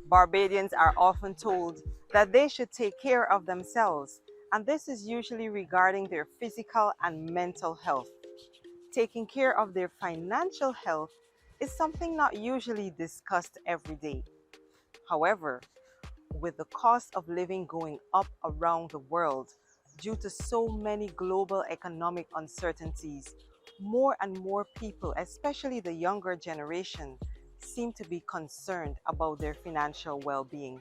Barbadians are often told that they should take care of themselves, and this is usually regarding their physical and mental health. Taking care of their financial health is something not usually discussed every day. However, with the cost of living going up around the world due to so many global economic uncertainties, more and more people, especially the younger generation, seem to be concerned about their financial well being.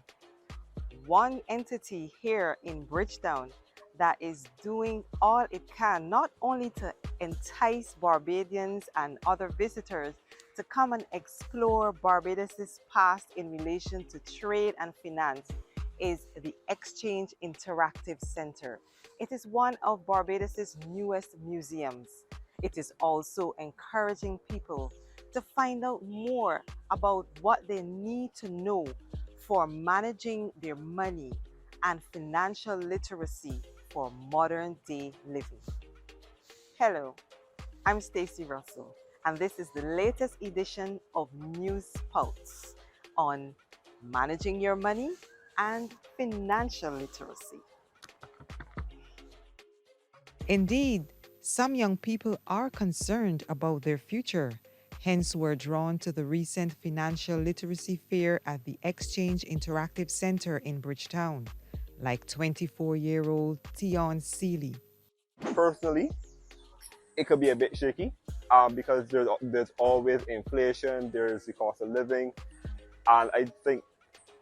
One entity here in Bridgetown that is doing all it can not only to entice Barbadians and other visitors to come and explore Barbados's past in relation to trade and finance is the Exchange Interactive Centre. It is one of Barbados's newest museums. It is also encouraging people to find out more about what they need to know for managing their money and financial literacy for modern day living. Hello, I'm Stacey Russell, and this is the latest edition of News Pulse on managing your money and financial literacy. Indeed, some young people are concerned about their future. Hence, we're drawn to the recent financial literacy fair at the Exchange Interactive Centre in Bridgetown, like 24-year-old Tion Seeley. Personally, it could be a bit shaky because there's always inflation, there's the cost of living, and I think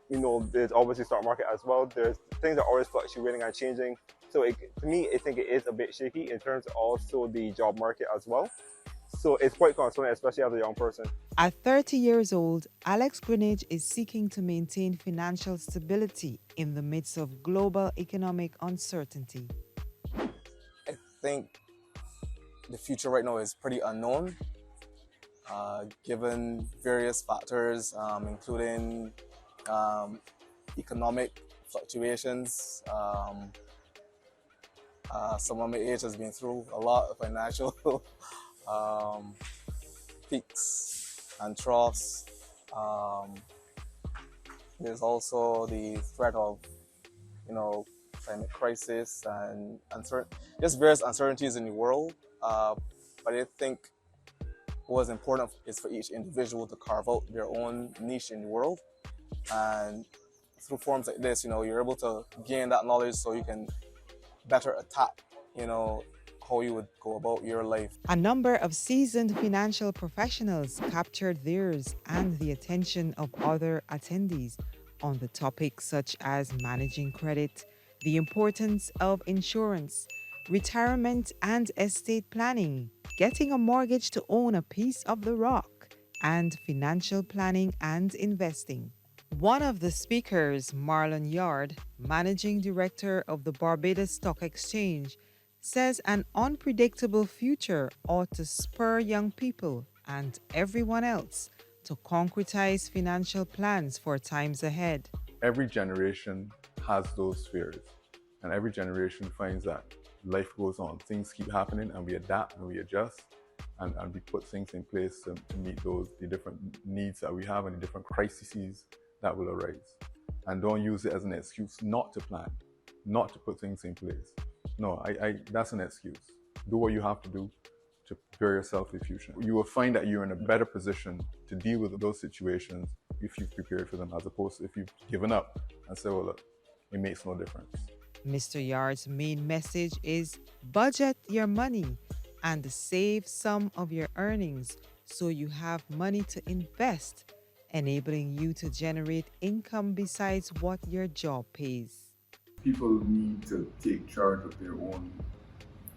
there's always the stock market as well. There's things are always fluctuating and changing. So to me, I think it is a bit shaky in terms of also the job market as well. So it's quite concerning, especially as a young person. At 30 years old, Alex Greenidge is seeking to maintain financial stability in the midst of global economic uncertainty. I think the future right now is pretty unknown, given various factors, including economic fluctuations. Someone my age has been through a lot of financial peaks and troughs. There's also the threat of, climate crisis and just various uncertainties in the world. But I think what's important is for each individual to carve out their own niche in the world. And through forums like this, you're able to gain that knowledge so you can better attack, how you would go about your life. A number of seasoned financial professionals captured theirs and the attention of other attendees on the topics such as managing credit, the importance of insurance, retirement and estate planning, getting a mortgage to own a piece of the rock, and financial planning and investing. One of the speakers, Marlon Yard, managing director of the Barbados Stock Exchange, says an unpredictable future ought to spur young people and everyone else to concretize financial plans for times ahead. Every generation has those fears, and every generation finds that life goes on. Things keep happening, and we adapt and we adjust, and we put things in place to meet the different needs that we have and the different crises that will arise. And don't use it as an excuse not to plan, not to put things in place. No, that's an excuse. Do what you have to do to prepare yourself for the future. You will find that you're in a better position to deal with those situations if you've prepared for them, as opposed to if you've given up and said, well, look, it makes no difference. Mr. Yard's main message is budget your money and save some of your earnings so you have money to invest, enabling you to generate income besides what your job pays. People need to take charge of their own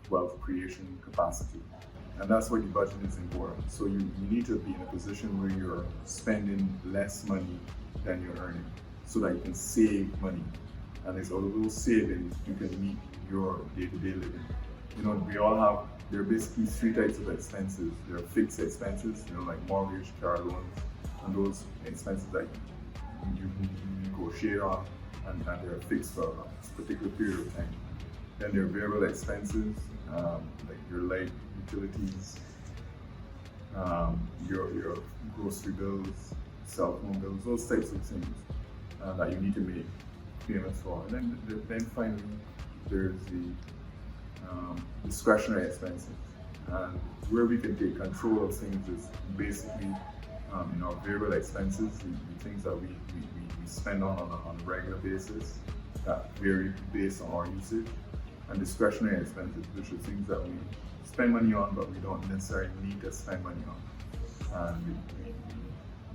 wealth creation capacity. And that's why the budget is important. So you need to be in a position where you're spending less money than you're earning so that you can save money. And it's all of those savings you can meet your day-to-day living. We all have, there are basically three types of expenses. There are fixed expenses, like mortgage, car loans, and those expenses that you negotiate on, and they are fixed for a particular period of time. Then there are variable expenses, like your light utilities, your grocery bills, cell phone bills, those types of things. that you need to make payments for. And then finally, there's the discretionary expenses. And where we can take control of things is basically in our variable expenses, the things that we spend on a regular basis that vary based on our usage, and discretionary expenses, which are things that we spend money on but we don't necessarily need to spend money on. And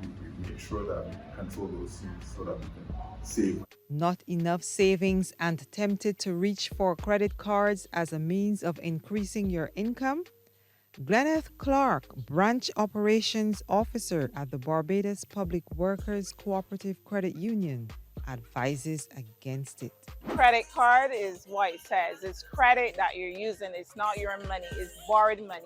we make sure that we control those things so that we can save. Not enough savings and tempted to reach for credit cards as a means of increasing your income? Gwyneth Clark, Branch Operations Officer at the Barbados Public Workers Cooperative Credit Union, advises against it. Credit card is what it says. It's credit that you're using. It's not your money. It's borrowed money.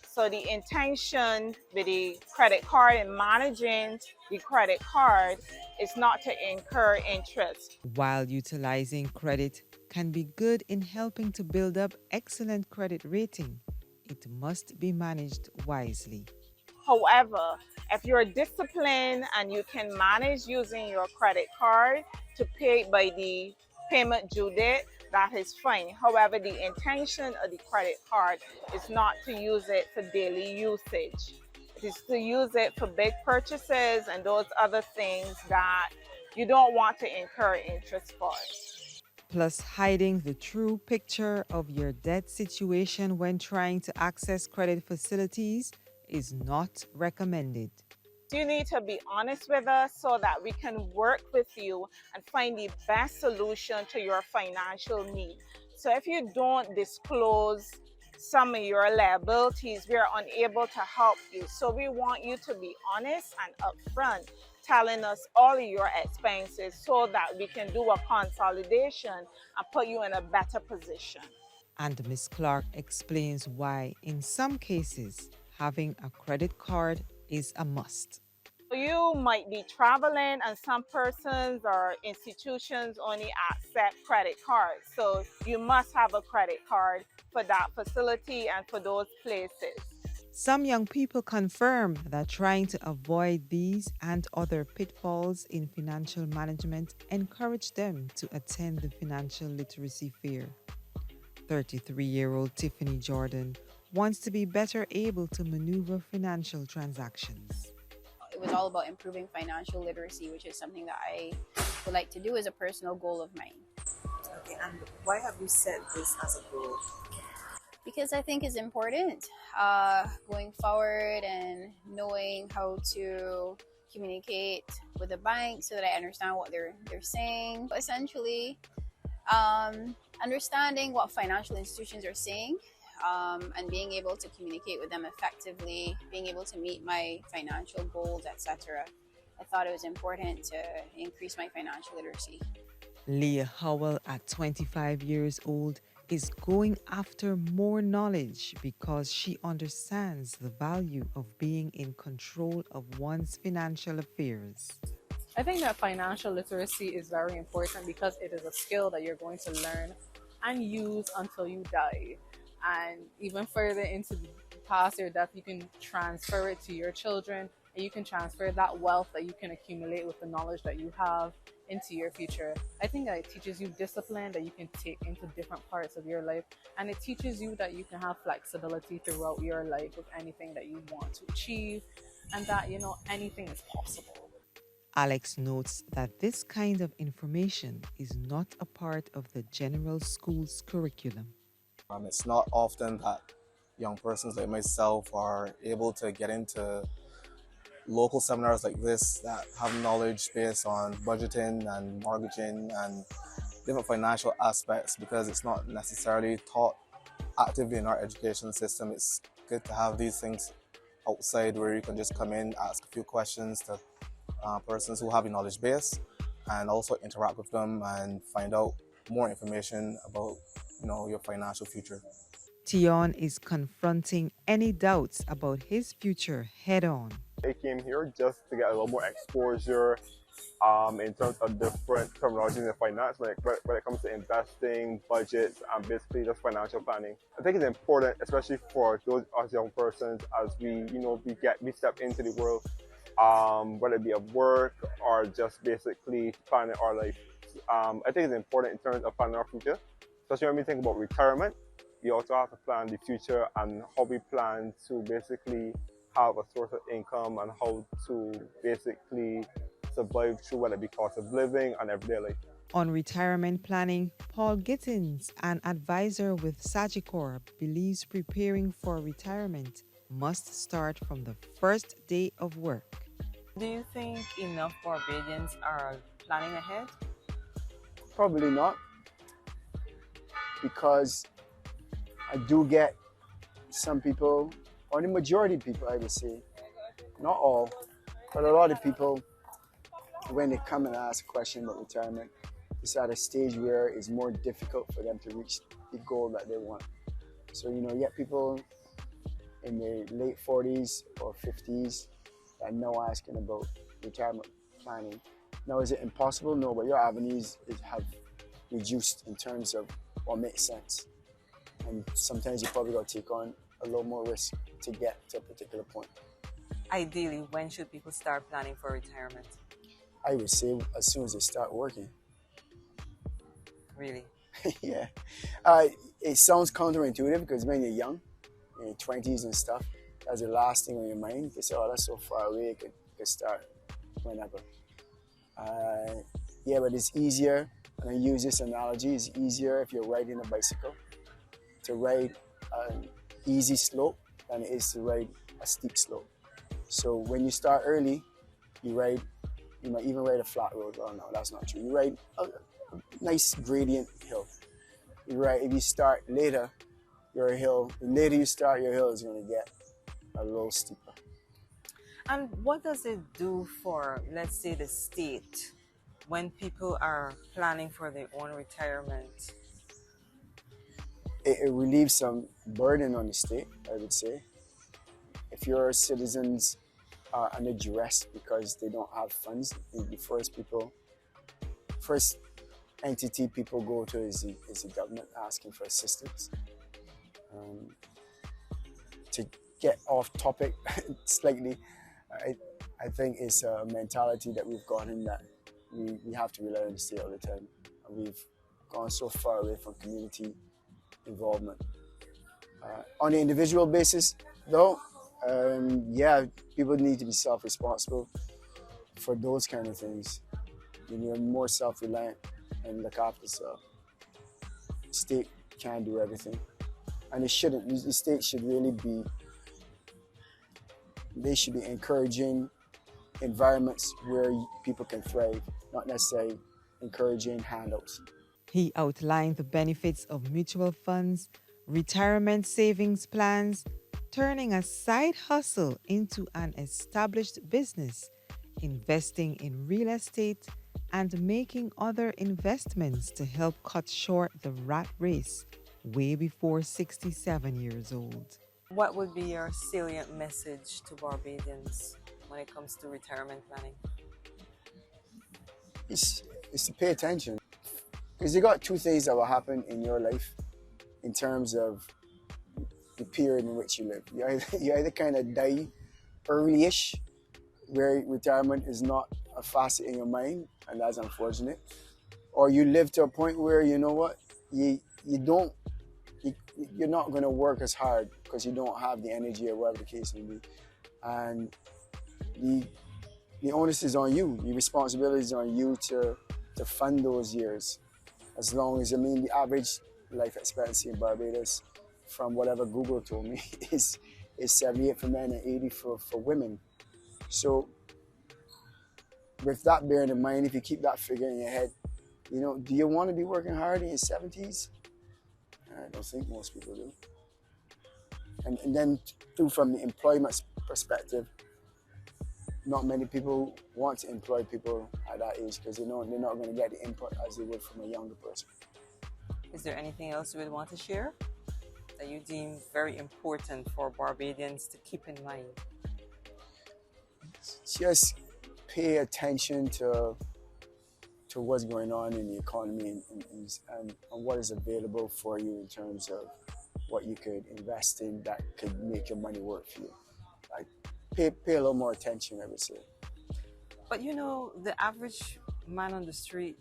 So the intention with the credit card and managing the credit card is not to incur interest. While utilizing credit can be good in helping to build up excellent credit rating, it must be managed wisely. However, if you're disciplined and you can manage using your credit card to pay by the payment due date, that is fine. However, the intention of the credit card is not to use it for daily usage. It is to use it for big purchases and those other things that you don't want to incur interest for. Plus, hiding the true picture of your debt situation when trying to access credit facilities is not recommended. You need to be honest with us so that we can work with you and find the best solution to your financial need. So if you don't disclose some of your liabilities, we are unable to help you. So we want you to be honest and upfront, telling us all of your expenses so that we can do a consolidation and put you in a better position. And Ms. Clark explains why, in some cases, having a credit card is a must. You might be traveling and some persons or institutions only accept credit cards. So you must have a credit card for that facility and for those places. Some young people confirm that trying to avoid these and other pitfalls in financial management encourage them to attend the financial literacy fair. 33-year-old Tiffany Jordan wants to be better able to maneuver financial transactions. It was all about improving financial literacy, which is something that I would like to do as a personal goal of mine. Okay, and why have you set this as a goal? Because I think it's important going forward and knowing how to communicate with the bank so that I understand what they're saying. Essentially, understanding what financial institutions are saying and being able to communicate with them effectively, being able to meet my financial goals, etc. I thought it was important to increase my financial literacy. Leah Howell, at 25 years old, is going after more knowledge because she understands the value of being in control of one's financial affairs. I think that financial literacy is very important because it is a skill that you're going to learn and use until you die. And even further into past your death, you can transfer it to your children, and you can transfer that wealth that you can accumulate with the knowledge that you have into your future. I think that it teaches you discipline that you can take into different parts of your life, and it teaches you that you can have flexibility throughout your life with anything that you want to achieve, and that, you know, anything is possible. Alex notes that this kind of information is not a part of the general school's curriculum. It's not often that young persons like myself are able to get into local seminars like this that have knowledge based on budgeting and mortgaging and different financial aspects, because it's not necessarily taught actively in our education system. It's good to have these things outside where you can just come in, ask a few questions to persons who have a knowledge base, and also interact with them and find out more information about, you know, your financial future. Tion is confronting any doubts about his future head-on. I came here just to get a little more exposure in terms of different terminology in the finance when it comes to investing, budgets, and basically just financial planning. I think it's important, especially for those as young persons, as we step into the world, whether it be of work or just basically planning our life. I think it's important in terms of planning our future, especially when we think about retirement. We also have to plan the future and how we plan to basically have a source of income and how to basically survive through whether it be cost of living and everyday life. On retirement planning, Paul Gittins, an advisor with Sagicor, believes preparing for retirement must start from the first day of work. Do you think enough Barbadians are planning ahead? Probably not, because I do get some people, or the majority of people I would say, not all, but a lot of people, when they come and ask a question about retirement, it's at a stage where it's more difficult for them to reach the goal that they want. So, you get people in their late 40s or 50s that are now asking about retirement planning. Now, is it impossible? No, but your avenues have reduced in terms of what makes sense. And sometimes you probably got to take on a little more risk to get to a particular point. Ideally, when should people start planning for retirement? I would say as soon as they start working. Really? Yeah. It sounds counterintuitive because when you're young, in your 20s and stuff, that's the last thing on your mind. You say, oh, that's so far away, it could start whenever. Yeah, but it's easier, and I use this analogy, it's easier if you're riding a bicycle to ride an easy slope than it is to ride a steep slope. So when you start early, you might even ride a flat road. Well, no, that's not true. You ride a nice gradient hill. If you start later, the later you start, your hill is going to get a little steeper. And what does it do for, let's say, the state when people are planning for their own retirement? It relieves some burden on the state, I would say. If your citizens are under duress because they don't have funds, the first entity people go to is the government asking for assistance. To get off topic slightly, I think it's a mentality that we've gotten that we have to rely on the state all the time. And we've gone so far away from community involvement. On an individual basis, though, yeah, people need to be self-responsible for those kind of things. You're more self-reliant and look after yourself. The state can't do everything. And it shouldn't. The state should really they should be encouraging environments where people can thrive, not necessarily encouraging handouts. He outlined the benefits of mutual funds, retirement savings plans, turning a side hustle into an established business, investing in real estate, and making other investments to help cut short the rat race way before 67 years old. What would be your salient message to Barbadians when it comes to retirement planning? It's to pay attention. Because you got two things that will happen in your life in terms of the period in which you live. You either kind of die early-ish, where retirement is not a facet in your mind, and that's unfortunate. Or you live to a point where, you know what, you're not going to work as hard because you don't have the energy or whatever the case may be. And the onus is on you. The responsibility is on you to fund those years. As long as, the average life expectancy in Barbados, from whatever Google told me, is 78 for men and 80 for women. So with that bearing in mind, if you keep that figure in your head, do you want to be working hard in your 70s? I don't think most people do. And then too, from the employment perspective, not many people want to employ people at that age because they know they're not going to get the input as they would from a younger person. Is there anything else you would want to share that you deem very important for Barbadians to keep in mind? Just pay attention to what's going on in the economy and what is available for you in terms of what you could invest in that could make your money work for you. Like, pay a little more attention, I would say. But you know, the average man on the street,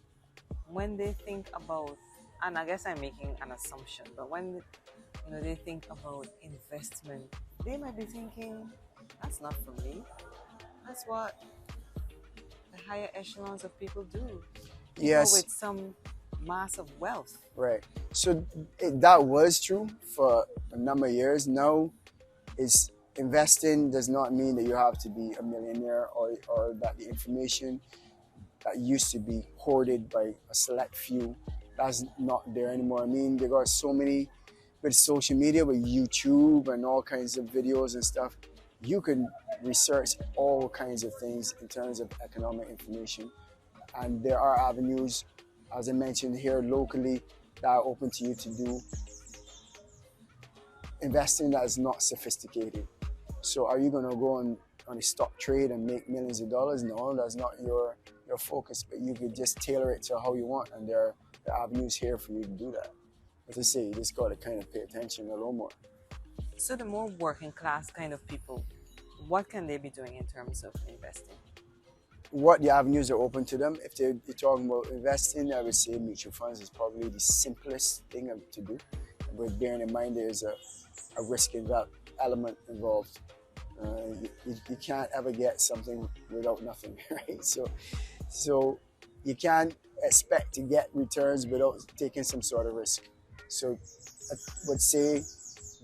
when they think about, and I guess I'm making an assumption, but when they think about investment, they might be thinking, that's not for me. That's what the higher echelons of people do. People Yes. with some mass of wealth. Right. So that was true for a number of years. Now, it's investing does not mean that you have to be a millionaire or that the information that used to be hoarded by a select few, that's not there anymore. I mean, they got so many with social media, with YouTube and all kinds of videos and stuff. You can research all kinds of things in terms of economic information. And there are avenues, as I mentioned here locally, that are open to you to do investing that is not sophisticated. So are you going to go on a stock trade and make millions of dollars? No, that's not your focus, but you could just tailor it to how you want, and there are avenues here for you to do that. As I say, you just got to kind of pay attention a little more. So the more working class kind of people, what can they be doing in terms of investing? What the avenues are open to them. If they're talking about investing, I would say mutual funds is probably the simplest thing to do. But bearing in mind there's a risk element involved. You can't ever get something without nothing, right? So you can't expect to get returns without taking some sort of risk. So I would say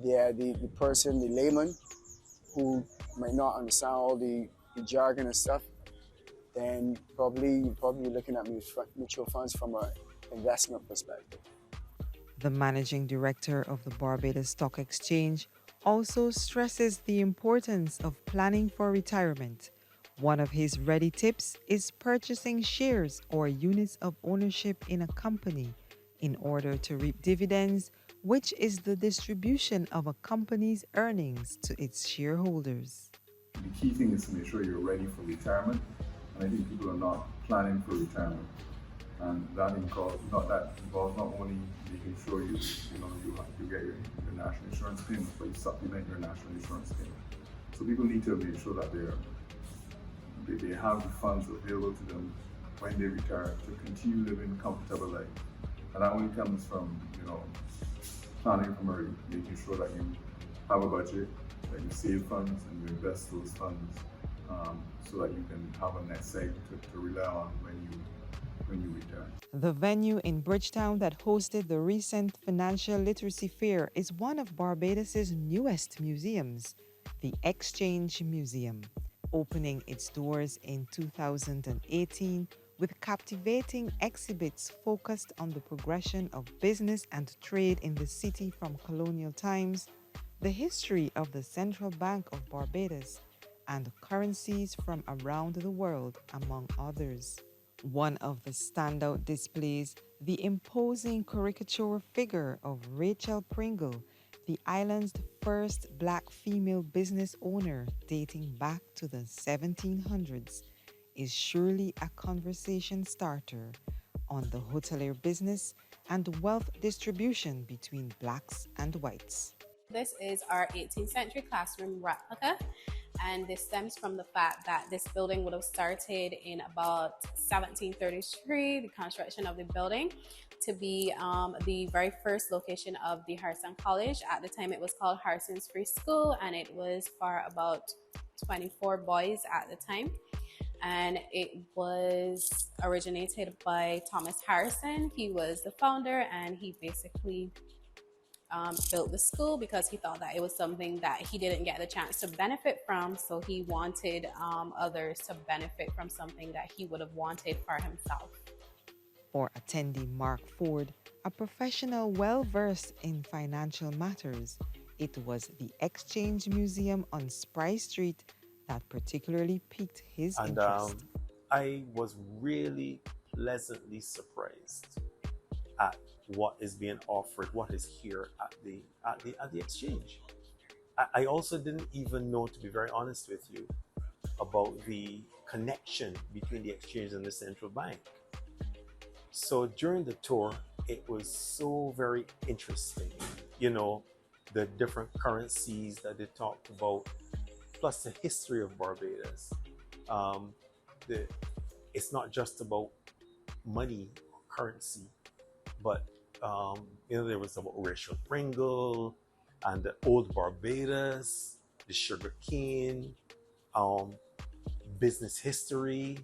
the person, the layman, who might not understand all the jargon and stuff, then you're probably looking at mutual funds from an investment perspective. The managing director of the Barbados Stock Exchange also stresses the importance of planning for retirement. One of his ready tips is purchasing shares or units of ownership in a company in order to reap dividends, which is the distribution of a company's earnings to its shareholders. The key thing is to make sure you're ready for retirement, and I think people are not planning for retirement. And that involves not only making sure you get your national insurance payment, but you supplement your national insurance payment. So people need to make sure that they have the funds available to them when they retire to continue living a comfortable life. And that only comes from planning from early, making sure that you have a budget, that you save funds and you invest those funds so that you can have a nest egg to rely on when you retire. The venue in Bridgetown that hosted the recent Financial Literacy Fair is one of Barbados's newest museums, the Exchange Museum, opening its doors in 2018 with captivating exhibits focused on the progression of business and trade in the city from colonial times, the history of the Central Bank of Barbados, and currencies from around the world, among others. One of the standout displays, the imposing caricature figure of Rachel Pringle, the island's first black female business owner dating back to the 1700s, is surely a conversation starter on the hotelier business and wealth distribution between blacks and whites. This is our 18th century classroom replica, and this stems from the fact that this building would have started in about 1733, the construction of the building, to be the very first location of the Harrison College. At the time it was called Harrison's Free School, and it was for about 24 boys at the time. And it was originated by Thomas Harrison. He was the founder, and he basically built the school because he thought that it was something that he didn't get the chance to benefit from, so he wanted others to benefit from something that he would have wanted for himself. For attendee Mark Ford, a professional well-versed in financial matters, it was the Exchange Museum on Spry Street that particularly piqued his interest. I was really pleasantly surprised at what is being offered, what is here at the exchange. I also didn't even know, to be very honest with you, about the connection between the exchange and the central bank. So during the tour, it was so very interesting. The different currencies that they talked about, plus the history of Barbados. Um, it's not just about money, currency, but there was about Rachel Pringle and the old Barbados, the sugar cane, um, business history,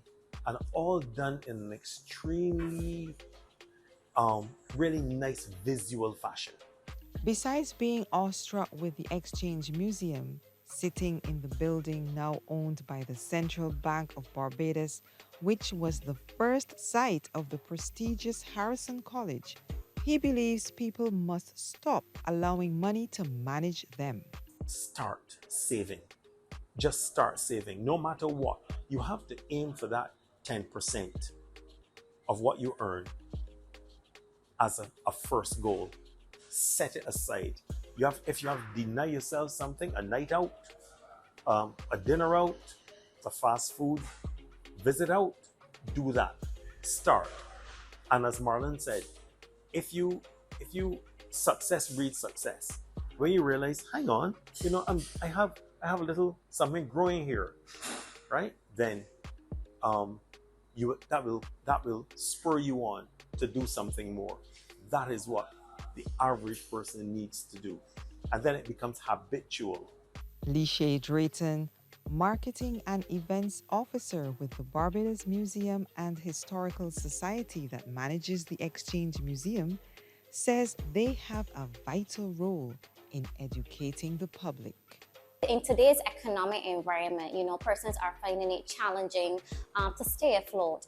and all done in an extremely really nice visual fashion. Besides being awestruck with the Exchange Museum, sitting in the building now owned by the Central Bank of Barbados, which was the first site of the prestigious Harrison College, he believes people must stop allowing money to manage them. Start saving. Just start saving. No matter what, you have to aim for that 10% of what you earn as a first goal. Set it aside. If you have deny yourself something, a night out, a dinner out, a fast food, visit out, do that. Start. And as Marlon said, if you success breeds success. When you realize, hang on, I have a little something growing here, right? Then that will spur you on to do something more. That is what the average person needs to do. And then it becomes habitual. Lishay Drayton, Marketing and Events Officer with the Barbados Museum and Historical Society that manages the Exchange Museum, says they have a vital role in educating the public. In today's economic environment, persons are finding it challenging to stay afloat.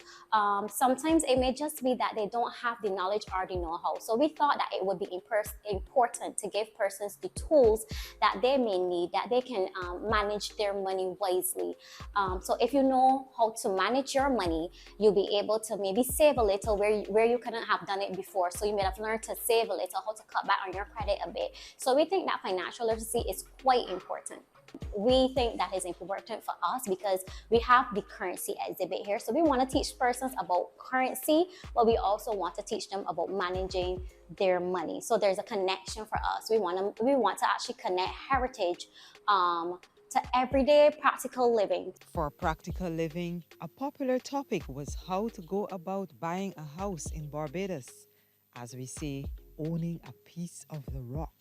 Sometimes it may just be that they don't have the knowledge or the know-how. So we thought that it would be important to give persons the tools that they may need, that they can manage their money wisely. So if you know how to manage your money, you'll be able to maybe save a little where you couldn't have done it before. So you may have learned to save a little, how to cut back on your credit a bit. So we think that financial literacy is quite important. We think that is important for us because we have the currency exhibit here. So we want to teach persons about currency, but we also want to teach them about managing their money. So there's a connection for us. We want to actually connect heritage to everyday practical living. For practical living, a popular topic was how to go about buying a house in Barbados. As we say, owning a piece of the rock.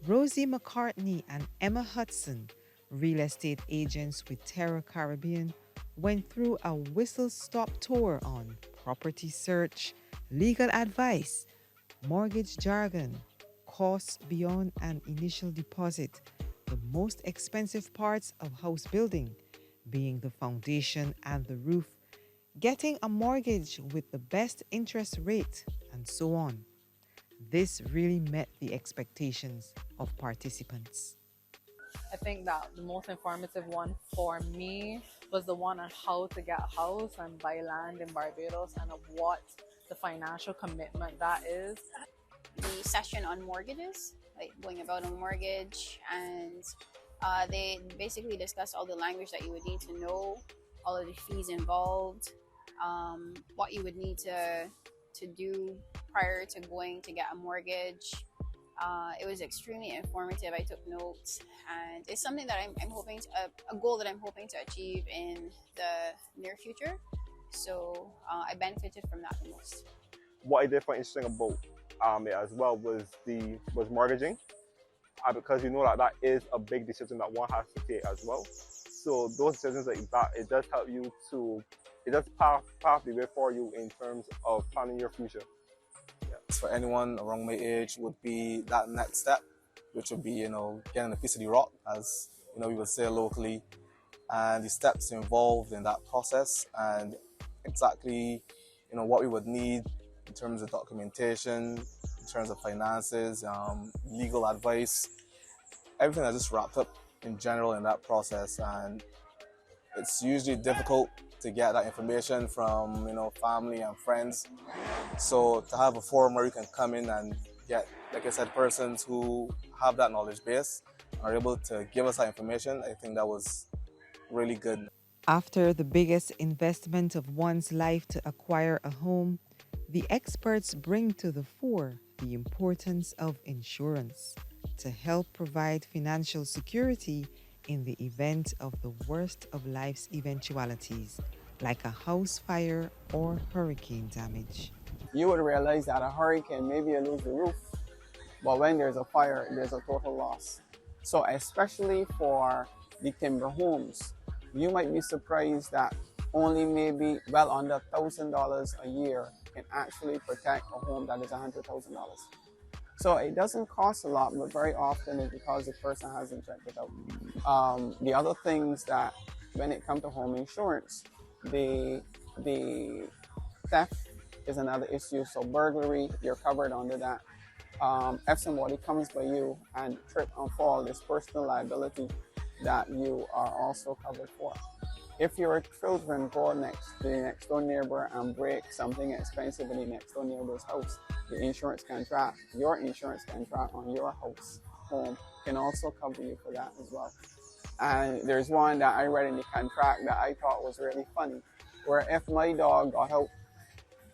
Rosie McCartney and Emma Hudson, real estate agents with Terra Caribbean, went through a whistle-stop tour on property search, legal advice, mortgage jargon, costs beyond an initial deposit, the most expensive parts of house building, being the foundation and the roof, getting a mortgage with the best interest rate, and so on. This really met the expectations of participants. I think that the most informative one for me was the one on how to get a house and buy land in Barbados and of what the financial commitment that is. The session on mortgages, like going about a mortgage, and they basically discussed all the language that you would need to know, all of the fees involved, what you would need to do prior to going to get a mortgage. It was extremely informative. I took notes, and it's something that I'm hoping to, a goal that I'm hoping to achieve in the near future. So I benefited from that the most. What I did find interesting about it as well was mortgaging, because that is a big decision that one has to take as well. So those decisions like that, it does help you it does pave the way for you in terms of planning your future. For anyone around my age would be that next step, which would be, getting a piece of the rock, as, we would say locally, and the steps involved in that process, and exactly, what we would need in terms of documentation, in terms of finances, legal advice, everything that's just wrapped up in general in that process. And it's usually difficult to get that information from, family and friends. So to have a forum where you can come in and get, like I said, persons who have that knowledge base and are able to give us that information, I think that was really good. After the biggest investment of one's life to acquire a home, the experts bring to the fore the importance of insurance to help provide financial security in the event of the worst of life's eventualities, like a house fire or hurricane damage. You would realize that a hurricane, maybe you lose the roof, but when there's a fire, there's a total loss. So especially for the timber homes, you might be surprised that only maybe well under $1,000 a year can actually protect a home that is $100,000. So it doesn't cost a lot, but very often it's because the person hasn't checked it out. The other things that when it comes to home insurance, the theft is another issue. So burglary, you're covered under that. If somebody comes by you and trip and fall, there's personal liability that you are also covered for. If your children go next to the next door neighbor and break something expensive in the next door neighbor's house, the insurance contract, your insurance contract on your house, home, can also cover you for that as well. And there's one that I read in the contract that I thought was really funny, where if my dog got out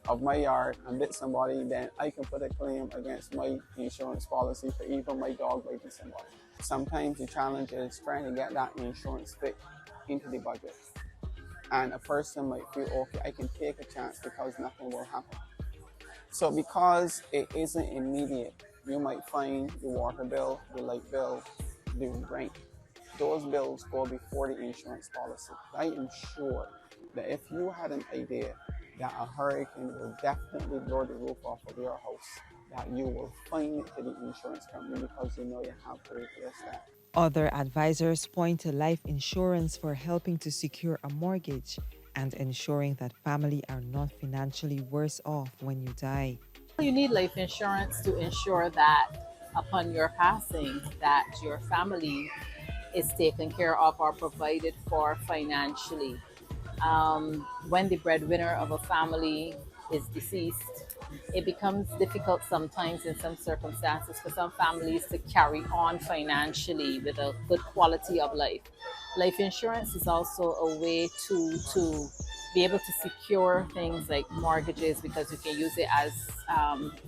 of my yard and bit somebody, then I can put a claim against my insurance policy for even my dog biting somebody. Sometimes the challenge is trying to get that insurance fit into the budget. And a person might feel, okay, I can take a chance because nothing will happen. So because it isn't immediate, you might find the water bill, the light bill, the rent. Those bills go before the insurance policy. I am sure that if you had an idea that a hurricane will definitely blow the roof off of your house, that you will find it to the insurance company because you know you have to replace that. Other advisors point to life insurance for helping to secure a mortgage and ensuring that family are not financially worse off when you die. You need life insurance to ensure that upon your passing, that your family is taken care of or provided for financially. When the breadwinner of a family is deceased, it becomes difficult sometimes in some circumstances for some families to carry on financially with a good quality of life. Life insurance is also a way to be able to secure things like mortgages, because you can use it as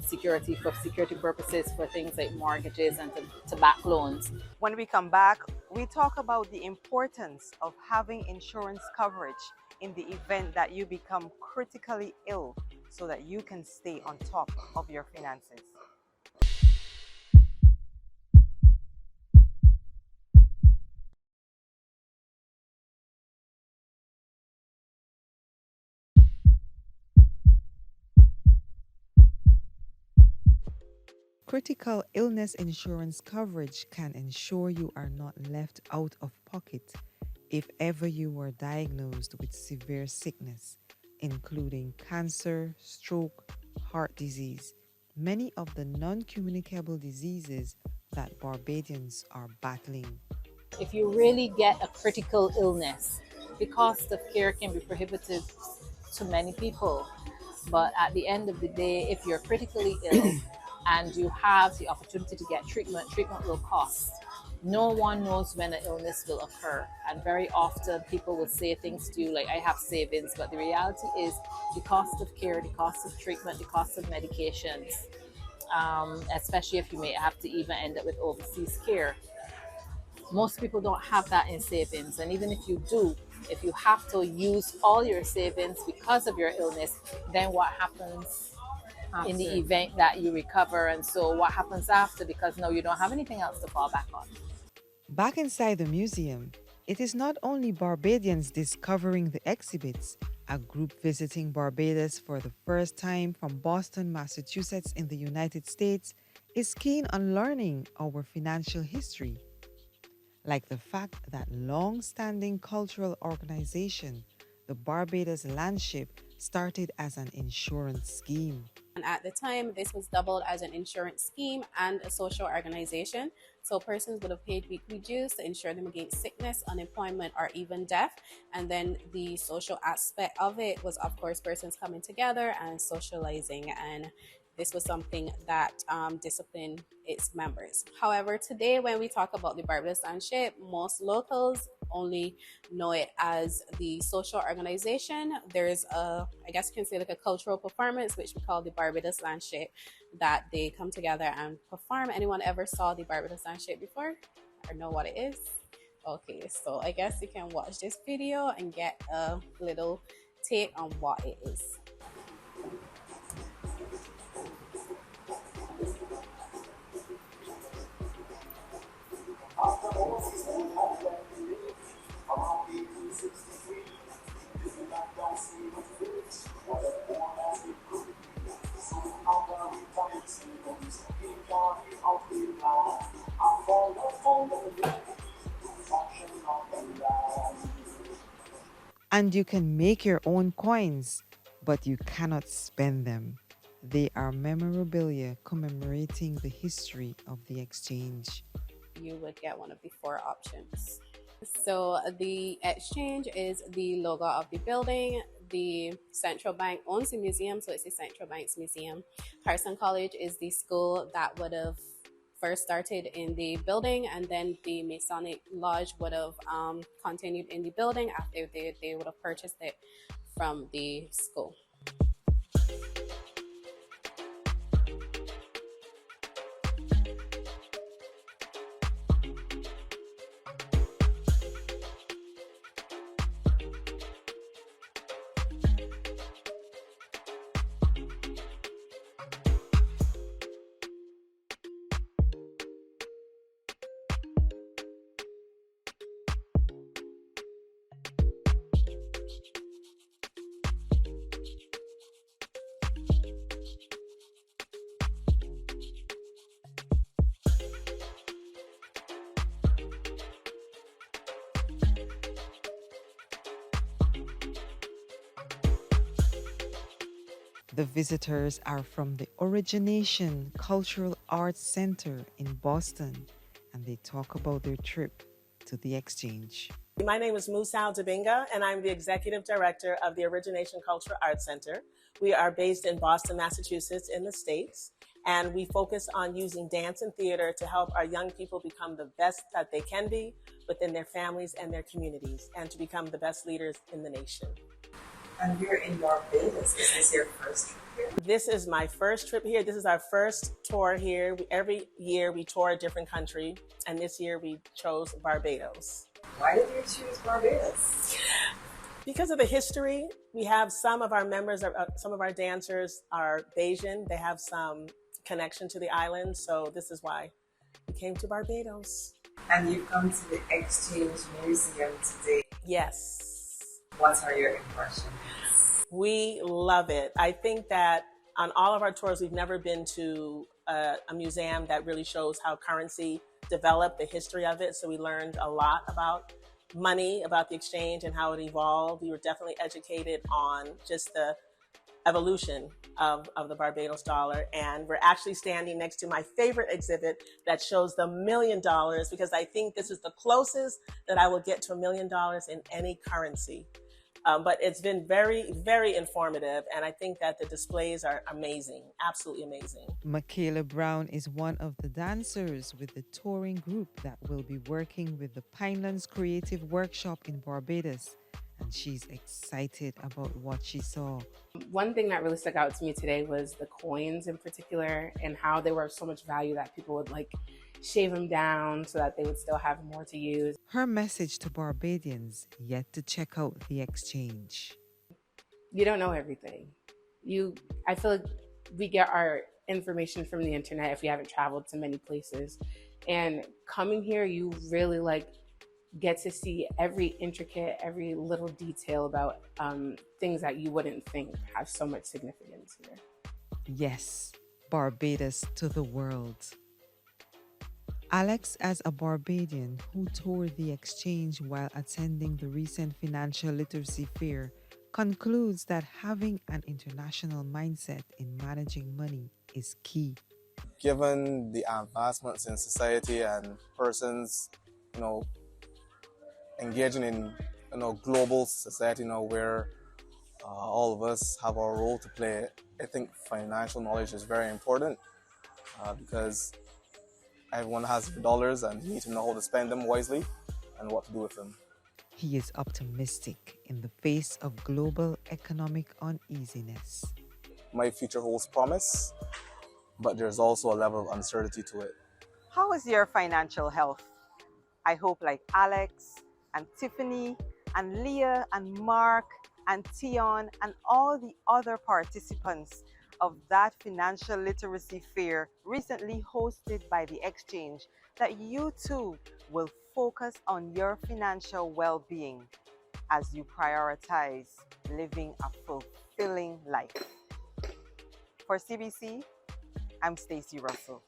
security purposes for things like mortgages and to back loans. When we come back, we talk about the importance of having insurance coverage in the event that you become critically ill so that you can stay on top of your finances. Critical illness insurance coverage can ensure you are not left out of pocket if ever you were diagnosed with severe sickness, including cancer, stroke, heart disease, many of the non-communicable diseases that Barbadians are battling. If you really get a critical illness, the cost of care can be prohibitive to many people. But at the end of the day, if you're critically ill and you have the opportunity to get treatment, treatment will cost. No one knows when an illness will occur. And very often people will say things to you like, I have savings. But the reality is the cost of care, the cost of treatment, the cost of medications, especially if you may have to even end up with overseas care. Most people don't have that in savings. And even if you do, if you have to use all your savings because of your illness, then what happens in the event that you recover? And so what happens after, because now you don't have anything else to fall back on. Back inside the museum, it is not only Barbadians discovering the exhibits. A group visiting Barbados for the first time from Boston, Massachusetts in the United States is keen on learning our financial history, like the fact that long-standing cultural organization, the Barbados Landship, started as an insurance scheme. And at the time, this was doubled as an insurance scheme and a social organization. So persons would have paid weekly dues to insure them against sickness, unemployment, or even death. And then the social aspect of it was, of course, persons coming together and socializing. And this was something that disciplined its members. However, today when we talk about the Barbados Landship, most locals only know it as the social organization. There's a, I guess you can say like a cultural performance, which we call the Barbados Landship, that they come together and perform. Anyone ever saw the Barbados Landship before or know what it is? Okay, so I guess you can watch this video and get a little take on what it is. And you can make your own coins, but you cannot spend them. They are memorabilia commemorating the history of the exchange. You would get one of the four options. So the exchange is the logo of the building. The central bank owns the museum, so it's the central bank's museum. Carson College is the school that would have first started in the building, and then the Masonic Lodge would have continued in the building after they would have purchased it from the school. The visitors are from the Origination Cultural Arts Center in Boston, and they talk about their trip to the exchange. My name is Musal Dabinga, and I'm the Executive Director of the Origination Cultural Arts Center. We are based in Boston, Massachusetts in the States, and we focus on using dance and theater to help our young people become the best that they can be within their families and their communities, and to become the best leaders in the nation. And you're in Barbados. Is this your first trip here? This is my first trip here. This is our first tour here. Every year we tour a different country, and this year we chose Barbados. Why did you choose Barbados? Because of the history. We have some of our members, some of our dancers are Bayesian. They have some connection to the island, so this is why we came to Barbados. And you've come to the Exchange Museum today. Yes. What are your impressions? We love it. I think that on all of our tours, we've never been to a museum that really shows how currency developed, the history of it. So we learned a lot about money, about the exchange and how it evolved. We were definitely educated on just the evolution of the Barbados dollar. And we're actually standing next to my favorite exhibit that shows the $1 million, because I think this is the closest that I will get to $1 million in any currency. But it's been very, very informative, and I think that the displays are amazing, absolutely amazing. Michaela Brown is one of the dancers with the touring group that will be working with the Pinelands Creative Workshop in Barbados, and she's excited about what she saw. One thing that really stuck out to me today was the coins in particular, and how they were of so much value that people would shave them down so that they would still have more to use. Her message to Barbadians yet to check out the exchange. You don't know everything. I feel like we get our information from the internet if we haven't traveled to many places. And coming here, you really get to see every intricate, every little detail about things that you wouldn't think have so much significance here. Yes, Barbados to the world. Alex, as a Barbadian who toured the exchange while attending the recent financial literacy fair, concludes that having an international mindset in managing money is key. Given the advancements in society and persons, engaging in global society where all of us have our role to play, I think financial knowledge is very important because everyone has dollars and you need to know how to spend them wisely and what to do with them. He is optimistic in the face of global economic uneasiness. My future holds promise, but there's also a level of uncertainty to it. How is your financial health? I hope like Alex and Tiffany and Leah and Mark and Tion and all the other participants of that financial literacy fair recently hosted by the Exchange, that you too will focus on your financial well-being as you prioritize living a fulfilling life. For CBC, I'm Stacey Russell.